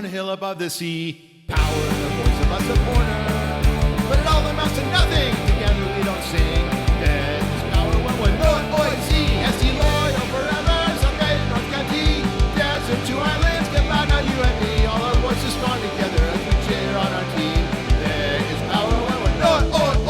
on a hill above the sea. Power in the voice of a supporter, but it all amounts to nothing. Together we don't sing. There's power when we're North Boise, ST Lloyd, or forever, someday in North County. Desert two islands, get loud now you and me. All our voices strong together as we cheer on our team. There is power when we're North Boise.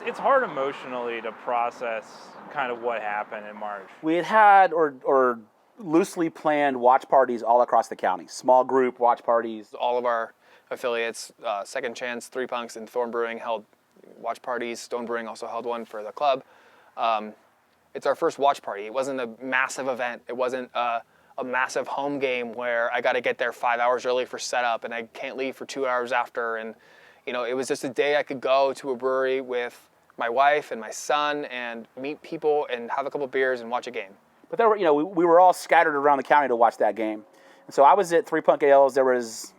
It's hard emotionally to process kind of what happened in March. We had or loosely planned watch parties all across the county. Small group watch parties. All of our affiliates, Second Chance, Three Punks, and Thorn Brewing held watch parties. Stone Brewing also held one for the club. It's our first watch party. It wasn't a massive event. It wasn't a massive home game where I got to get there 5 hours early for setup and I can't leave for 2 hours after. And it was just a day I could go to a brewery with my wife and my son and meet people and have a couple beers and watch a game. But there were, we were all scattered around the county to watch that game. And so I was at Three Punk Ales. There was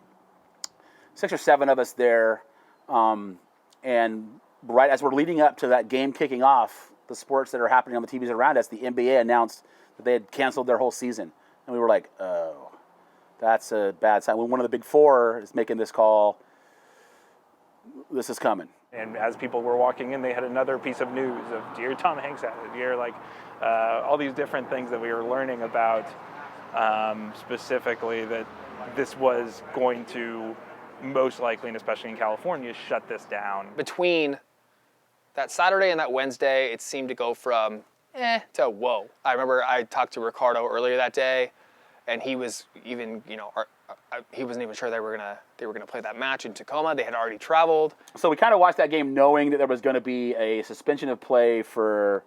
6 or 7 of us there. And right as we're leading up to that game kicking off, the sports that are happening on the TVs around us, the NBA announced that they had canceled their whole season. And we were like, oh, that's a bad sign. When one of the big four is making this call, this is coming. And as people were walking in, they had another piece of news of dear Tom Hanks had it, dear all these different things that we were learning about, specifically that this was going to most likely, and especially in California, shut this down. Between that Saturday and that Wednesday, it seemed to go from to whoa. I remember I talked to Ricardo earlier that day, and he was even, he wasn't even sure they were gonna play that match in Tacoma. They had already traveled. So we kind of watched that game knowing that there was going to be a suspension of play for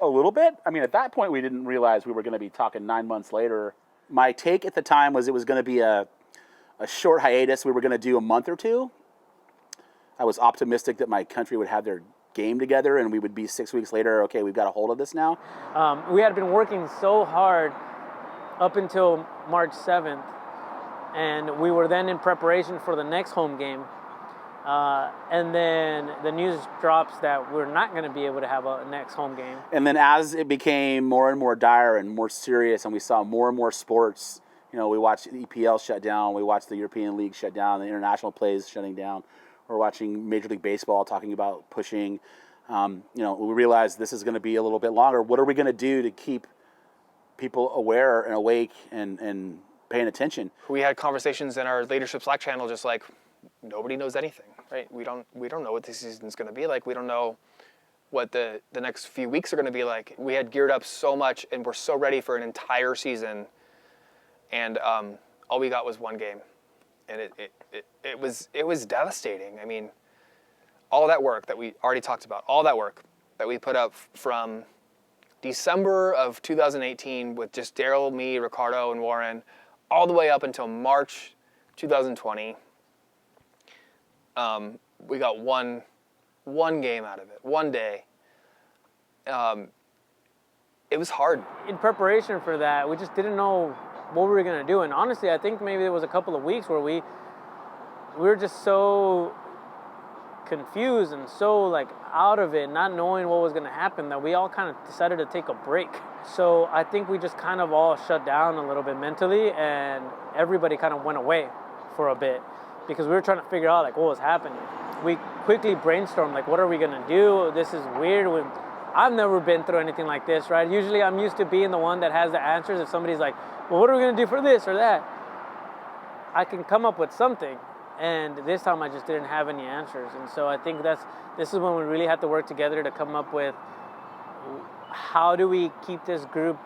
a little bit. I mean, at that point, we didn't realize we were going to be talking 9 months later. My take at the time was it was going to be a short hiatus. We were going to do a month or two. I was optimistic that my country would have their game together and we would be 6 weeks later, okay, we've got a hold of this now. We had been working so hard up until March 7th, and we were then in preparation for the next home game. And then the news drops that we're not going to be able to have a next home game. And then as it became more and more dire and more serious and we saw more and more sports, we watched the EPL shut down, we watched the European League shut down, the international plays shutting down. We're watching Major League Baseball talking about pushing. We realized this is going to be a little bit longer. What are we going to do to keep people aware and awake and paying attention? We had conversations in our leadership Slack channel, just like nobody knows anything, right? We don't know what this season's going to be like. We don't know what the next few weeks are going to be like. We had geared up so much and we're so ready for an entire season, and all we got was one game, and it was devastating. I mean, all that work that we already talked about, all that work that we put up from December of 2018 with just Daryl, me, Ricardo, and Warren, all the way up until March 2020. We got one game out of it, one day. It was hard. In preparation for that, we just didn't know what we were going to do. And honestly, I think maybe there was a couple of weeks where we were just so confused and so out of it, not knowing what was going to happen, that we all kind of decided to take a break. So I think we just kind of all shut down a little bit mentally, and everybody kind of went away for a bit because we were trying to figure out what was happening. We quickly brainstormed what are we going to do? This is weird. I've never been through anything like this, right? Usually I'm used to being the one that has the answers. If somebody's like, well, what are we going to do for this or that? I can come up with something. And this time I just didn't have any answers. And so I think this is when we really had to work together to come up with how do we keep this group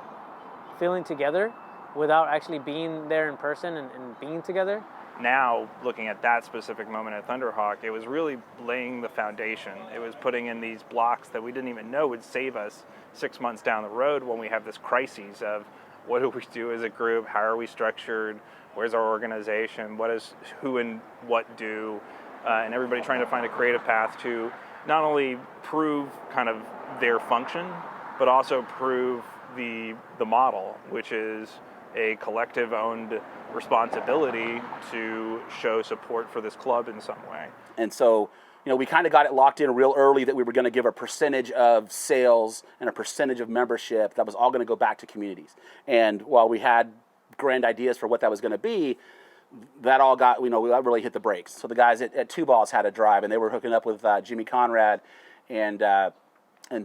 feeling together without actually being there in person and being together. Now, looking at that specific moment at Thunderhawk, it was really laying the foundation. It was putting in these blocks that we didn't even know would save us 6 months down the road when we have this crisis of what do we do as a group, how are we structured, where's our organization, what does who and what do, and everybody trying to find a creative path to not only prove kind of their function, but also prove the model, which is a collective-owned responsibility to show support for this club in some way. And so, we kind of got it locked in real early that we were going to give a percentage of sales and a percentage of membership that was all going to go back to communities. And while we had grand ideas for what that was going to be, that all got, we really hit the brakes. So the guys at Two Balls had a drive, and they were hooking up with Jimmy Conrad and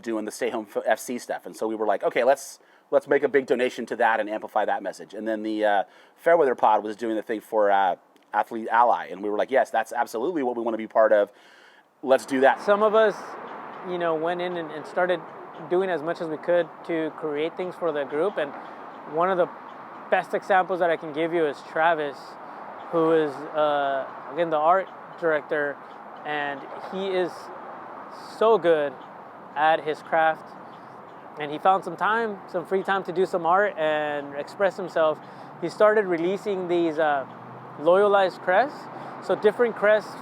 doing the Stay Home FC stuff. And so we were like, okay, let's make a big donation to that and amplify that message. And then the Fairweather Pod was doing the thing for Athlete Ally, and we were like, yes, that's absolutely what we want to be part of. Let's do that. Some of us, went in and started doing as much as we could to create things for the group. And one of the best examples that I can give you is Travis, who is, again, the art director, and he is so good at his craft. And he found some free time to do some art and express himself. He started releasing these loyalized crests, so different crests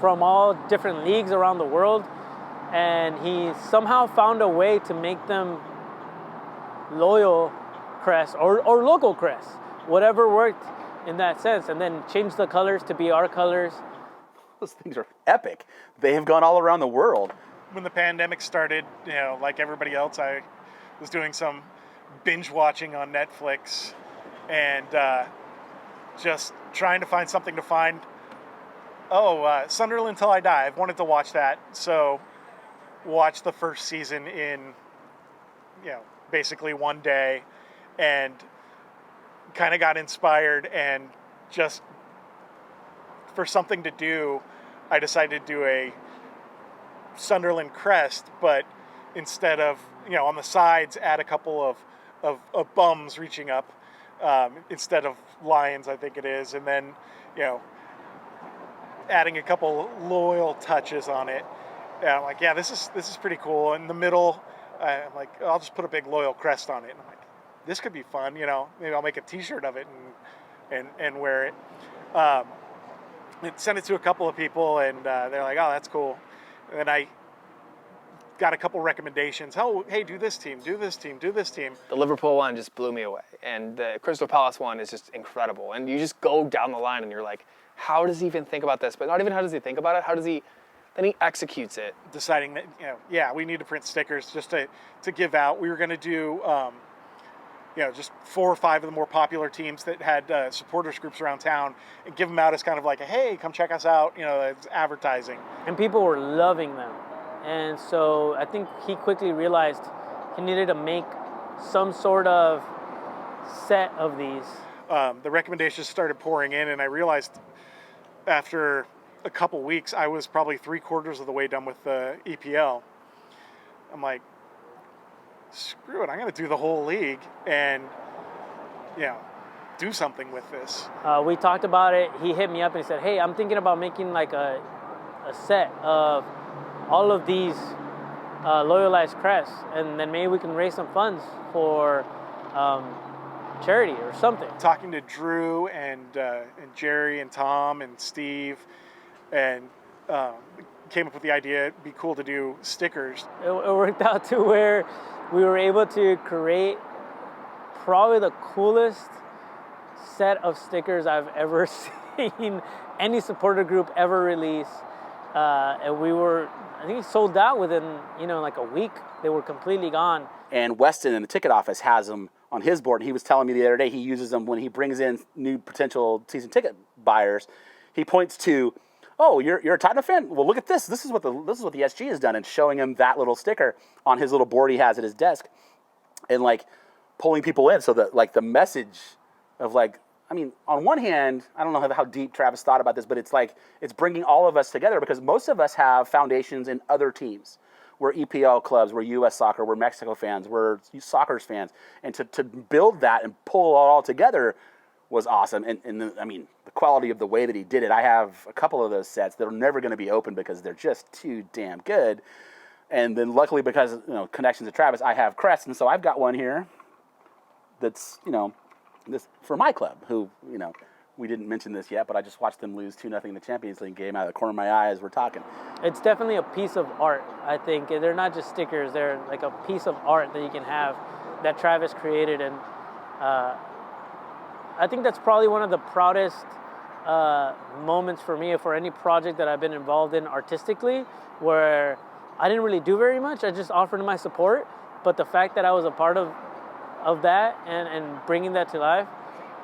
from all different leagues around the world, and he somehow found a way to make them loyal crests or local crests, whatever worked in that sense, and then changed the colors to be our colors. Those things are epic. They have gone all around the world. When the pandemic started, like everybody else, I was doing some binge watching on Netflix and just trying to find something to find. Sunderland Till I Die. I've wanted to watch that. So watched the first season in, basically one day, and kind of got inspired, and just for something to do, I decided to do a Sunderland crest, but instead of, on the sides, add a couple of bums reaching up instead of lions, I think it is, and then, adding a couple loyal touches on it. And I'm like, yeah, this is pretty cool. In the middle, I'm like, I'll just put a big loyal crest on it. And I'm like, this could be fun, maybe I'll make a T-shirt of it and wear it. And sent it to a couple of people, and they're like, oh, that's cool. And I got a couple recommendations. Oh, hey, do this team, do this team, do this team. The Liverpool one just blew me away, and the Crystal Palace one is just incredible. And you just go down the line, and you're like, how does he even think about this? But not even how does he think about it, then he executes it. Deciding that, we need to print stickers just to give out. We were going to do, just 4 or 5 of the more popular teams that had supporters groups around town, and give them out as kind of like, hey, come check us out, it's advertising. And people were loving them. And so I think he quickly realized he needed to make some sort of set of these. The recommendations started pouring in, and I realized after a couple weeks, I was probably 3/4 of the way done with the EPL. I'm like, screw it, I'm going to do the whole league and, do something with this. We talked about it. He hit me up and he said, hey, I'm thinking about making like a set of all of these loyalized crests, and then maybe we can raise some funds for charity or something. Talking to Drew and Jerry and Tom and Steve, and came up with the idea it'd be cool to do stickers. It worked out to where we were able to create probably the coolest set of stickers I've ever seen any supporter group ever release. And I think it sold out within, like a week. They were completely gone. And Weston in the ticket office has them on his board. He was telling me the other day he uses them when he brings in new potential season ticket buyers. He points to, oh, you're a Tottenham fan? Well, look at this. This is what the SG has done, and showing him that little sticker on his little board he has at his desk, and like pulling people in. So that like the message of like, I mean, on one hand, I don't know how deep Travis thought about this, but it's like it's bringing all of us together, because most of us have foundations in other teams. We're EPL clubs, we're U.S. soccer, we're Mexico fans, we're Soccers fans. And to build that and pull it all together was awesome. And the quality of the way that he did it, I have a couple of those sets that are never going to be open because they're just too damn good. And then luckily, because, connections to Travis, I have crests. And so I've got one here that's, this for my club, who, we didn't mention this yet, but I just watched them lose 2-0 in the Champions League game out of the corner of my eye as we're talking. It's definitely a piece of art, I think. They're not just stickers, they're like a piece of art that you can have that Travis created. And I think that's probably one of the proudest moments for me for any project that I've been involved in artistically, where I didn't really do very much. I just offered my support. But the fact that I was a part of that and bringing that to life,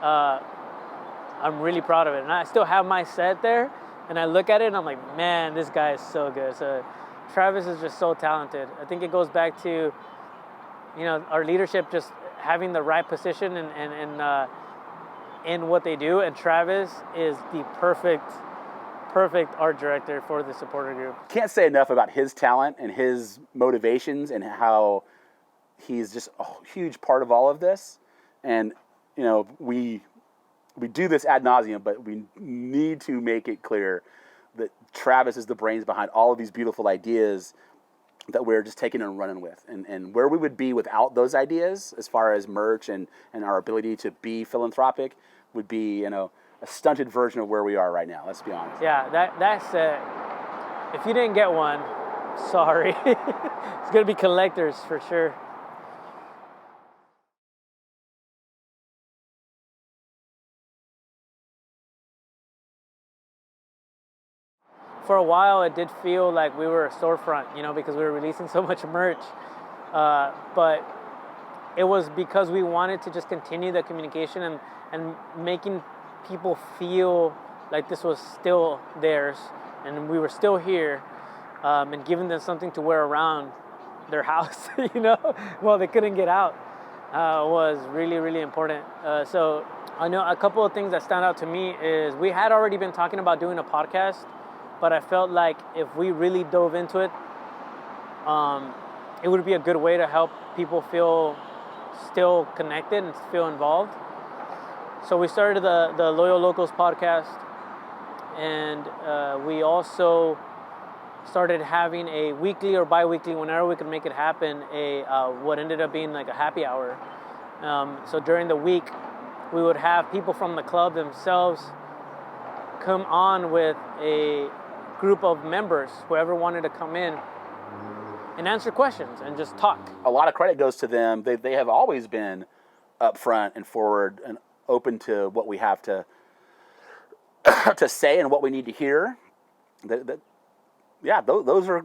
I'm really proud of it. And I still have my set there, and I look at it and I'm like, man, this guy is so good. So Travis is just so talented. I think it goes back to, our leadership just having the right position and in what they do. And Travis is the perfect art director for the supporter group. Can't say enough about his talent and his motivations and how he's just a huge part of all of this. And, we do this ad nauseum, but we need to make it clear that Travis is the brains behind all of these beautiful ideas that we're just taking and running with. And where we would be without those ideas, as far as merch and our ability to be philanthropic, would be, a stunted version of where we are right now. Let's be honest. Yeah, that's if you didn't get one, sorry. It's going to be collectors for sure. For a while, it did feel like we were a storefront, because we were releasing so much merch. But it was because we wanted to just continue the communication and making people feel like this was still theirs and we were still here, and giving them something to wear around their house, while they couldn't get out, was really, really important. So I know a couple of things that stand out to me is we had already been talking about doing a podcast, but I felt like if we really dove into it, it would be a good way to help people feel still connected and feel involved. So we started the Loyal Locals podcast, and we also started having a weekly or bi-weekly, whenever we could make it happen, what ended up being like a happy hour. So during the week, we would have people from the club themselves come on with a group of members, whoever wanted to come in and answer questions and just talk. A lot of credit goes to them. They have always been upfront and forward and open to what we have to say and what we need to hear. Those are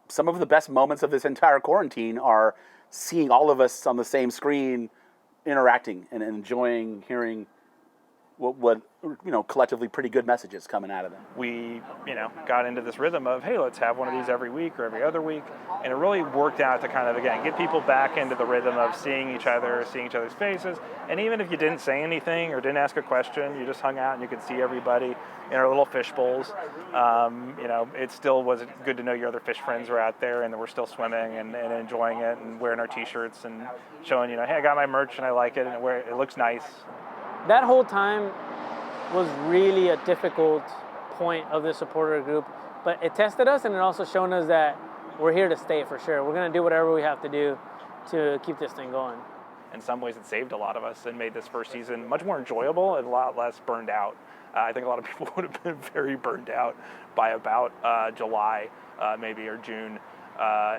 some of the best moments of this entire quarantine, are seeing all of us on the same screen interacting and enjoying hearing what collectively pretty good messages coming out of them. We, got into this rhythm of, hey, let's have one of these every week or every other week. And it really worked out to kind of, again, get people back into the rhythm of seeing each other, seeing each other's faces. And even if you didn't say anything or didn't ask a question, you just hung out and you could see everybody in our little fish bowls. It still was good to know your other fish friends were out there and that we're still swimming and enjoying it and wearing our T-shirts and showing, hey, I got my merch and I like it and it looks nice. That whole time was really a difficult point of the supporter group, but it tested us and it also shown us that we're here to stay for sure. We're going to do whatever we have to do to keep this thing going. In some ways, it saved a lot of us and made this first season much more enjoyable and a lot less burned out. I think a lot of people would have been very burned out by about July, maybe, or June,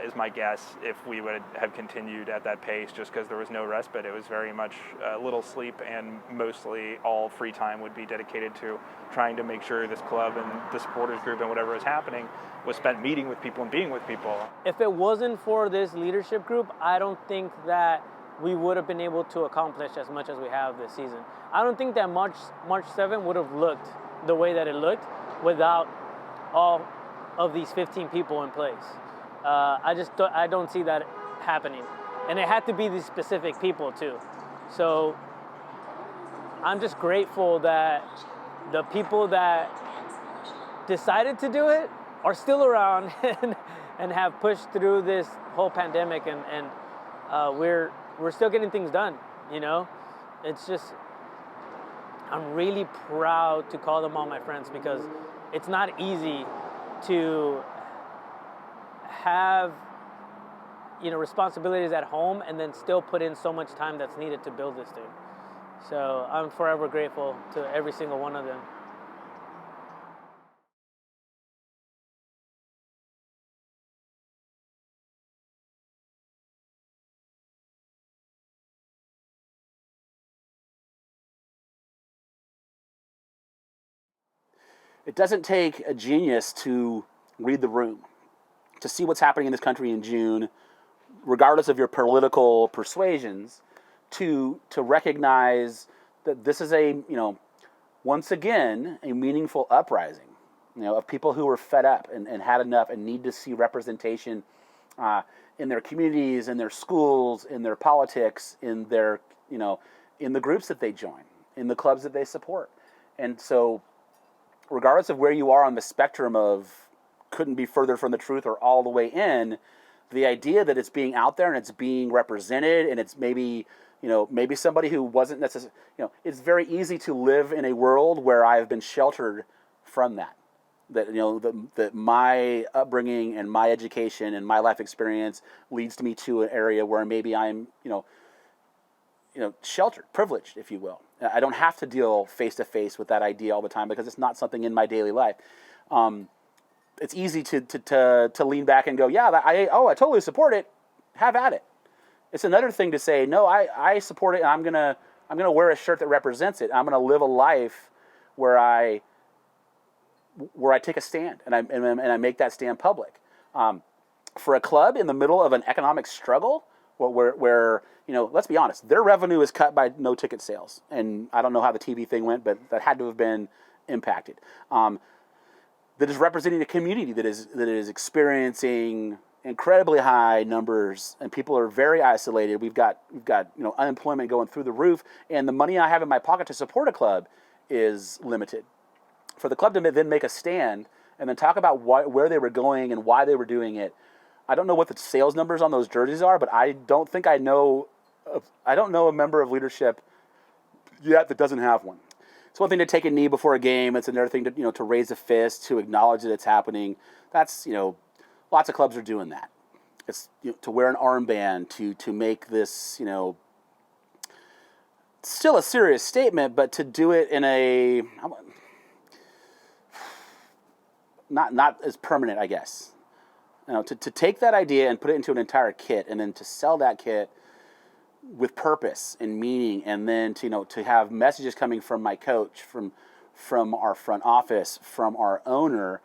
is my guess, if we would have continued at that pace, just because there was no respite. It was very much little sleep, and mostly all free time would be dedicated to trying to make sure this club and the supporters group and whatever was happening was spent meeting with people and being with people. If it wasn't for this leadership group, I don't think that we would have been able to accomplish as much as we have this season. I don't think that March 7 would have looked the way that it looked without all of these 15 people in place. I don't see that happening. And it had to be these specific people too. So I'm just grateful that the people that decided to do it are still around and have pushed through this whole pandemic, and we're still getting things done, It's just, I'm really proud to call them all my friends, because it's not easy to have responsibilities at home and then still put in so much time that's needed to build this thing. So I'm forever grateful to every single one of them. It doesn't take a genius to read the room, to see what's happening in this country in June, regardless of your political persuasions, to recognize that this is a, once again, a meaningful uprising, of people who are fed up and had enough and need to see representation in their communities, in their schools, in their politics, in their, in the groups that they join, in the clubs that they support. And so, regardless of where you are on the spectrum of couldn't be further from the truth or all the way in, the idea that it's being out there and it's being represented and it's maybe, maybe somebody who wasn't necessarily, it's very easy to live in a world where I have been sheltered from that. That, that my upbringing and my education and my life experience leads to me to an area where maybe I'm, sheltered, privileged, if you will. I don't have to deal face to face with that idea all the time because it's not something in my daily life. It's easy to lean back and go, yeah, I totally support it. Have at it. It's another thing to say, no, I support it, and I'm gonna wear a shirt that represents it. I'm gonna live a life where I take a stand and I make that stand public. For a club in the middle of an economic struggle, where let's be honest, their revenue is cut by no ticket sales, and I don't know how the TV thing went, but that had to have been impacted. That is representing a community that is experiencing incredibly high numbers, and people are very isolated. We've got unemployment going through the roof, and the money I have in my pocket to support a club is limited. For the club to then make a stand and then talk about where they were going and why they were doing it. I don't know what the sales numbers on those jerseys are, but I don't know a member of leadership yet that doesn't have one. It's one thing to take a knee before a game. It's another thing to raise a fist, to acknowledge that it's happening. That's, lots of clubs are doing that. It's to wear an armband, to make this, still a serious statement, but to do it in a not as permanent, I guess. To take that idea and put it into an entire kit, and then to sell that kit with purpose and meaning, and then to have messages coming from my coach, from our front office, from our owner,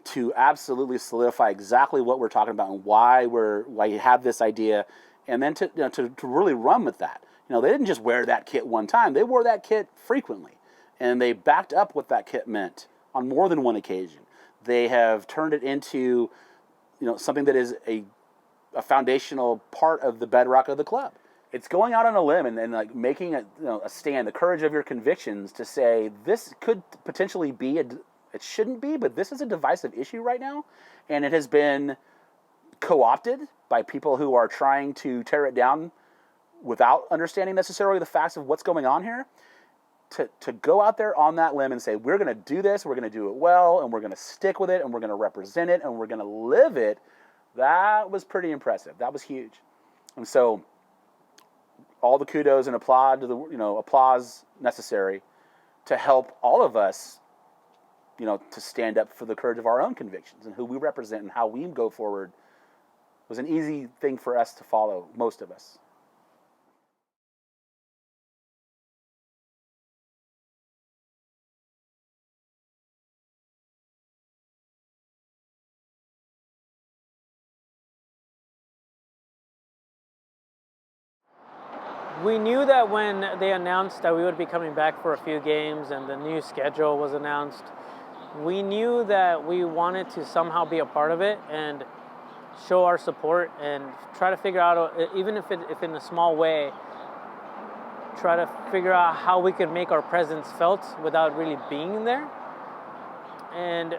to absolutely solidify exactly what we're talking about and why you have this idea, and then to really run with that. They didn't just wear that kit one time; they wore that kit frequently, and they backed up what that kit meant on more than one occasion. They have turned it into something that is a foundational part of the bedrock of the club. It's going out on a limb and like making a stand, the courage of your convictions to say this could potentially be it shouldn't be, but this is a divisive issue right now, and it has been co-opted by people who are trying to tear it down without understanding necessarily the facts of what's going on here. To go out there on that limb and say, we're going to do this, we're going to do it well, and we're going to stick with it, and we're going to represent it, and we're going to live it, that was pretty impressive. That was huge. And so all the kudos and applause necessary to help all of us, to stand up for the courage of our own convictions and who we represent and how we go forward was an easy thing for us to follow, most of us. We knew that when they announced that we would be coming back for a few games and the new schedule was announced, we knew that we wanted to somehow be a part of it and show our support and try to figure out, even if in a small way, try to figure out how we could make our presence felt without really being there. And,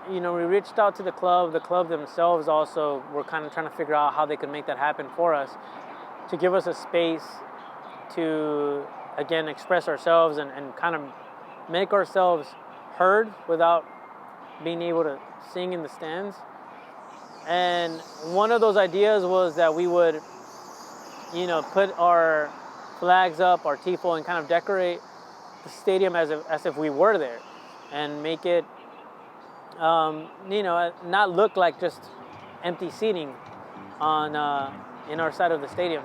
we reached out to the club. The club themselves also were kind of trying to figure out how they could make that happen for us, to give us a space to, again, express ourselves and kind of make ourselves heard without being able to sing in the stands. And one of those ideas was that we would, put our flags up, our tifo, and kind of decorate the stadium as if we were there, and make it, not look like just empty seating on in our side of the stadium.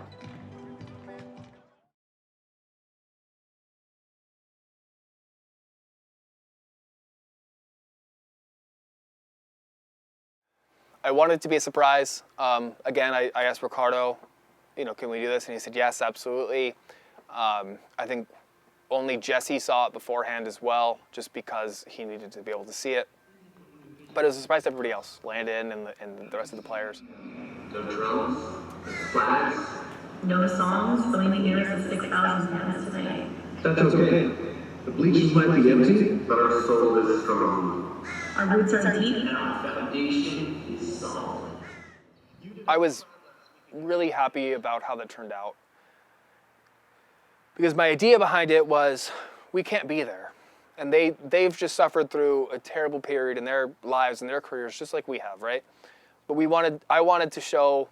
I wanted it to be a surprise. Again, I asked Ricardo, can we do this? And he said, yes, absolutely. I think only Jesse saw it beforehand as well, just because he needed to be able to see it. But it was a surprise to everybody else, Landon and the rest of the players. No drums, flags. No songs filling the ears of 6,000 fans tonight. That's okay. The bleachers might be empty, But our soul is strong. Our roots are deep and our foundation is solid. I was really happy about how that turned out. Because my idea behind it was, we can't be there. And they've just suffered through a terrible period in their lives and their careers, just like we have, right? But I wanted to show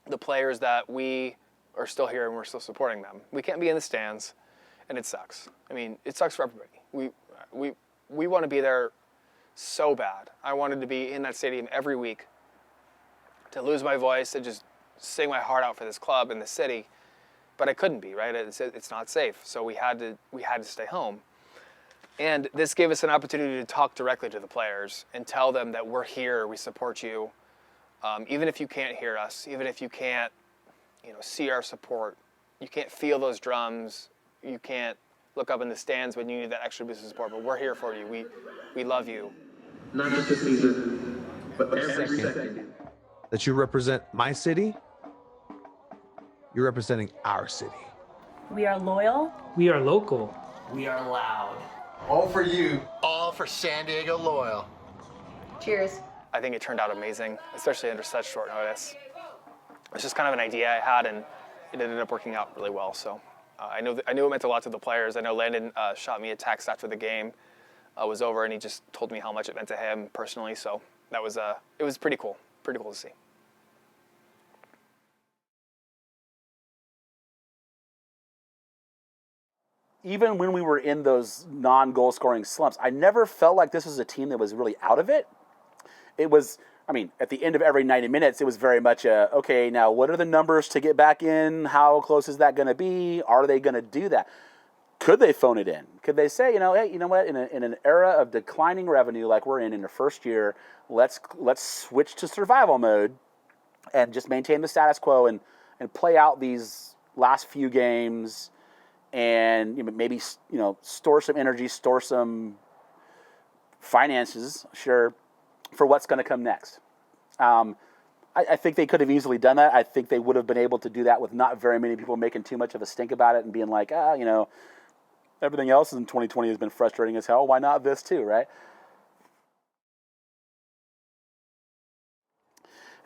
the players that we are still here and we're still supporting them. We can't be in the stands, and it sucks. I mean, it sucks for everybody. We want to be there so bad. I wanted to be in that stadium every week, to lose my voice and just sing my heart out for this club and the city, but I couldn't be, right? It's not safe, so we had to stay home. And this gave us an opportunity to talk directly to the players and tell them that we're here, we support you, even if you can't hear us, even if you can't, see our support, you can't feel those drums, you can't look up in the stands when you need that extra boost of support, but we're here for you. We love you. not just this season, but every second. That you represent my city, you're representing our city. We are loyal. We are local. We are loud. All for you. All for San Diego Loyal. Cheers. I think it turned out amazing, especially under such short notice. It's just kind of an idea I had, and it ended up working out really well. So I knew it meant a lot to the players. I know Landon shot me a text after the game was over, and he just told me how much it meant to him personally. So that was it was pretty cool to see. Even when we were in those non-goal scoring slumps, I never felt like this was a team that was really out of it. It was, at the end of every 90 minutes, it was very much okay, now what are the numbers to get back in? How close is that going to be? Are they going to do that? Could they phone it in? Could they say, hey, you know what, in an era of declining revenue like we're in the first year, let's switch to survival mode and just maintain the status quo and play out these last few games and maybe store some energy, store some finances, sure, for what's going to come next. I think they could have easily done that. I think they would have been able to do that with not very many people making too much of a stink about it and being like, everything else in 2020 has been frustrating as hell. Why not this too, right?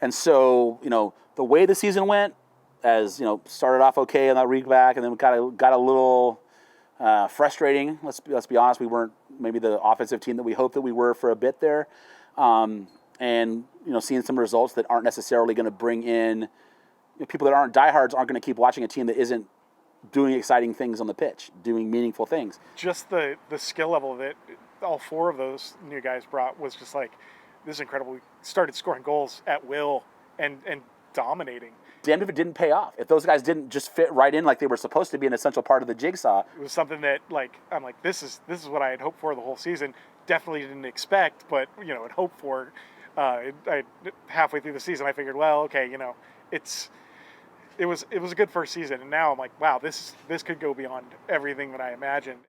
And so, the way the season went, as started off okay in that week back, and then got a little frustrating. Let's be honest, we weren't maybe the offensive team that we hoped that we were for a bit there, and seeing some results that aren't necessarily going to bring in people that aren't diehards aren't going to keep watching a team that isn't doing exciting things on the pitch, doing meaningful things. Just the skill level that all four of those new guys brought was just like, this is incredible. We started scoring goals at will and dominating. Damned if it didn't pay off. If those guys didn't just fit right in like they were supposed to be an essential part of the jigsaw. It was something that I'm like, this is what I had hoped for the whole season. Definitely didn't expect, but had hoped for. I halfway through the season, I figured, well, okay, it was a good first season, and now I'm like, wow, this could go beyond everything that I imagined.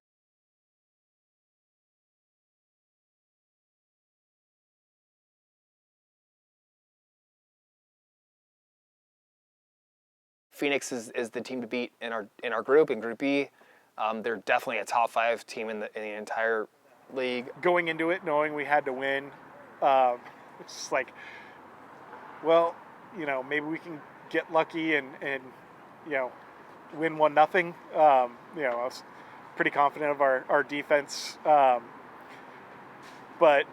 Phoenix is the team to beat in our group, in Group B. They're definitely a top 5 team in the entire league. Going into it, knowing we had to win, it's just like, well, maybe we can get lucky and win 1-0. I was pretty confident of our defense, but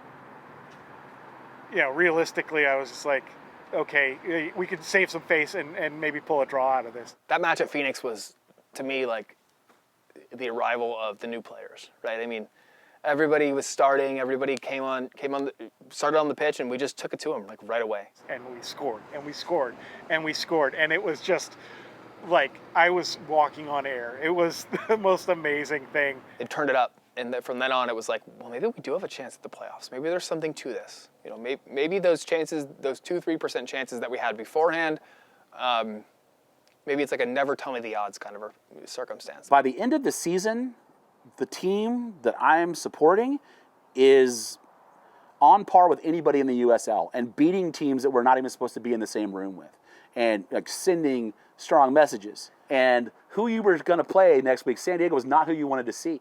realistically, I was just like, okay, we could save some face and maybe pull a draw out of this. That match at Phoenix was to me, like the arrival of the new players, right? I mean, everybody was starting, everybody started on the pitch, and we just took it to them like right away. And we scored, and we scored, and we scored, and it was just like I was walking on air. It was the most amazing thing. It turned it up, and from then on, it was like, well, maybe we do have a chance at the playoffs. Maybe there's something to this. You know, maybe those chances, those 2-3% chances that we had beforehand, maybe it's like a never tell me the odds kind of a circumstance. By the end of the season, the team that I'm supporting is on par with anybody in the USL and beating teams that we're not even supposed to be in the same room with, and like sending strong messages. And who you were going to play next week, San Diego was not who you wanted to see.